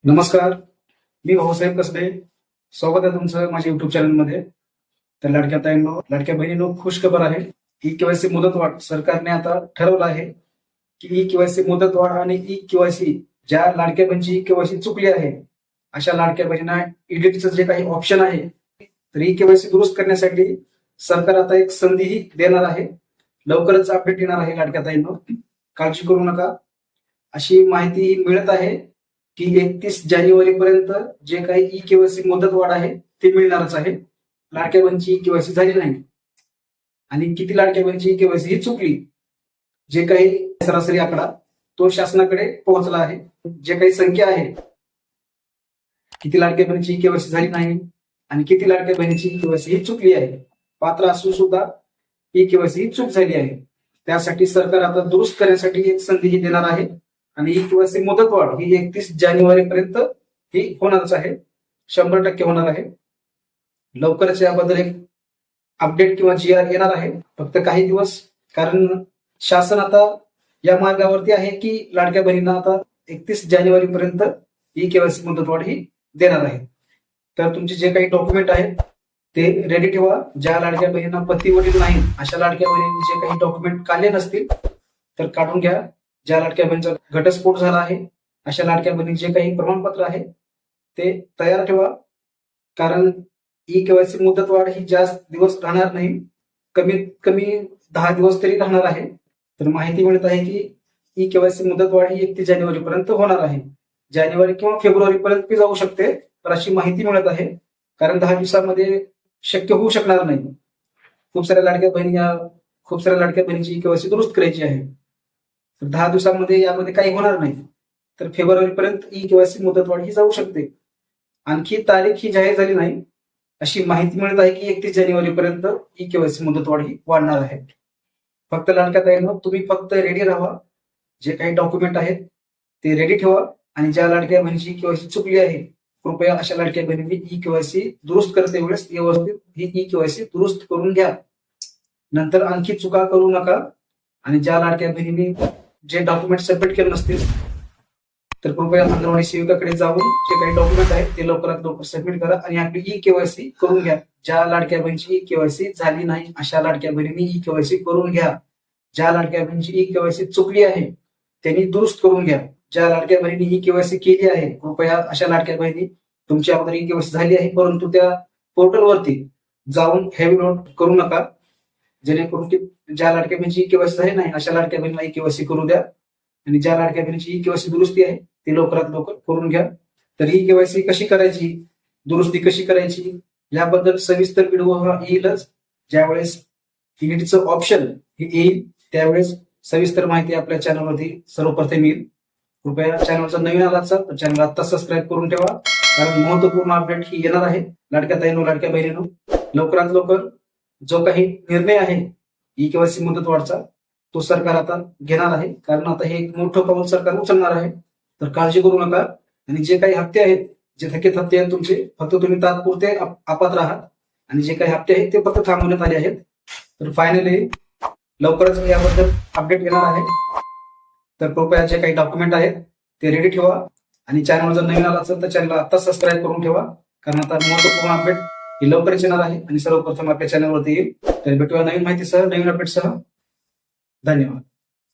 नमस्कार. मी भाऊसाहेब कसबे. स्वागत आहे तुमचं माझ्या युट्यूब चॅनलमध्ये. तर लाडक्या ताईंनो, लाडक्या बहिणींनो, खुश खबर आहे. ई केवायसी मुदतवाढ सरकारने आता ठरवलं आहे की ई केवायसी मुदतवाढ आणि ई केवायसी ज्या लाडक्या बहिणीची ई केवायसी चुकली आहे अशा लाडक्या बहिणींना एडिटचं जे काही ऑप्शन आहे तर ई केवायसी दुरुस्त करण्यासाठी सरकार आता एक संधीही देणार आहे. लवकरच अपडेट येणार आहे लाडक्या ताईंनो, काळजी करू नका. अशी माहिती मिळत आहे की 31 जानेवारी पर्यंत जे काही ई केवायसी मुदतवाढ आहे ते मिळणारच आहे. लाडक्या बहिणीची ई केवायसी झाली नाही आणि किती लाडक्या बहिणीची ई केवायसी ही चुकली, जे काही सरासरी आकडा तो शासनाकडे पोहोचला आहे. जे काही संख्या आहे, किती लाडक्या बहिणीची ई केवायसी झाली नाही आणि किती लाडक्या बहिणीची ई केवायसी ही चुकली आहे, पात्र असून सुद्धा ई केवायसी ही चूक झाली आहे, त्यासाठी सरकार आता दुरुस्त करण्यासाठी एक संधी देणार आहे आणि ई केवायसी मुदतवाढ ही 31 जानेवारी पर्यंत ही होणारच आहे, 100% होणार आहे. लवकरच याबद्दल एक अपडेट किंवा GR येणार आहे, फक्त काही दिवस. कारण शासन आता या मार्गावरती आहे की लाडक्या बहिणींना आता 31 जानेवारी पर्यंत ई केवायसी मुदतवाढ ही देणार आहे. तर तुमचे जे काही डॉक्युमेंट आहेत ते रेडी ठेवा. ज्या लाडक्या बहिणींना पती वडील नाही अशा लाडक्या बहिणींनी जे काही डॉक्युमेंट काढले नसतील तर काढून घ्या. ज्या लाडक्या बहिणीचा घटस्फोट झाला आहे अशा लाडक्या बहिणीचे जे काही प्रमाणपत्र आहे ते तयार ठेवा. कारण ई केवायसी मुदतवाढ ही जास्त दिवस राहणार नाही, कमीत कमी 10 दिवस तरी राहणार आहे. तर माहिती मिळत आहे की ई केवायसी मुदतवाढ ही 31 जानेवारी पर्यंत होणार आहे. जानेवारी किंवा फेब्रुवारी पर्यंत ती जाऊ शकते, तर अशी माहिती मिळत आहे. कारण 10 दिवसामध्ये शक्य होऊ शकणार नाही. खूप साऱ्या लाडक्या बहिणीची ई केवायसी दुरुस्त करायची आहे. तर 10 दिवसांमध्ये यामध्ये काही होणार नाही, तर फेब्रुवारी पर्यंत ई केवायसी मुदतवाढ ही जाऊ शकते. आणखी तारीख ही जाहीर झाली नाही, अशी माहिती मिळत आहे की 31 जानेवारी पर्यंत ई केवायसी मुदतवाढ ही वाढणार आहे. फक्त लाडक्या ताईंनो, तुम्ही फक्त रेडी राहा. जे काही डॉक्युमेंट आहेत ते रेडी ठेवा आणि ज्या लाडक्या बहिणीची केवायसी चुकली आहे कृपया अशा लाडक्या बहिणींनी ई केवायसी दुरुस्त करते वेळेस व्यवस्थित ही ई केवायसी दुरुस्त करून घ्या. नंतर आणखी चुका करू नका. आणि ज्या लाडक्या बहिणींनी जे डॉक्युमेंट सबमिट केले नसतील तर कृपया अंगणवाडी सेविकाकडे जाऊन जे काही डॉक्युमेंट आहेत ते लवकरात लवकर सबमिट करा आणि आपली ई केवायसी करून घ्या. ज्या लाडक्या बहिणीची ई केवायसी झाली नाही अशा लाडक्या बहिणींनी ई केवायसी करून घ्या. ज्या लाडक्या बहिणीची ई केवायसी चुकली आहे त्यांनी दुरुस्त करून घ्या. ज्या लाडक्या बहिणींनी ई केवायसी केली आहे कृपया अशा लाडक्या बहिणी, तुमची अगोदर ई केवायसी झाली आहे परंतु त्या पोर्टलवरती जाऊन हेवी लोड करू नका, जेणेकरून की ज्या लाडक्या बहिणीची ई केवायसी झाली नाही अशा लाडक्या बहिणीला ई केवायसी करू द्या आणि ज्या लाडक्या बहिणीची ई केवायसी दुरुस्ती आहे ती लवकरात लवकर करून घ्या. तर ई केवायसी कशी करायची, दुरुस्ती कशी करायची याबद्दल सविस्तर व्हिडिओ हा येईलच. ज्यावेळेस एडिटचं ऑप्शन हे येईल त्यावेळेस सविस्तर माहिती आपल्या चॅनलवरती सर्वप्रथम येईल. कृपया चॅनलचा नवीन आलात तर चॅनल आता सबस्क्राईब करून ठेवा, कारण महत्वपूर्ण अपडेट ही येणार आहे. लाडक्या ताईंनो, लाडक्या बहिणींनो, लवकरात लवकर जो काही निर्णय आहे ई केवायसी मुदतवाढचा तो सरकार आता घेणार आहे. कारण आता हे एक मोठं पाऊल सरकार उचलणार आहे. तर काळजी करू नका आणि जे काही हप्ते आहेत, जे थकीत हप्ते आहेत तुमचे, फक्त तुम्ही तात्पुरते अपात्र आहात आणि जे काही हप्ते आहेत ते फक्त थांबवण्यात आले आहेत. तर फायनली लवकरच याबद्दल अपडेट येणार आहे. तर कृपया जे काही डॉक्युमेंट आहेत ते रेडी ठेवा आणि चॅनल जर नवीन आला असेल तर चॅनलला आता सबस्क्राईब करून ठेवा, कारण आता महत्वपूर्ण अपडेट ही लवकरच येणार आहे आणि सर्वप्रथम आपल्या चॅनलवरती येईल. तर भेटूया नवीन माहितीसह, नवीन अपडेटसह. धन्यवाद.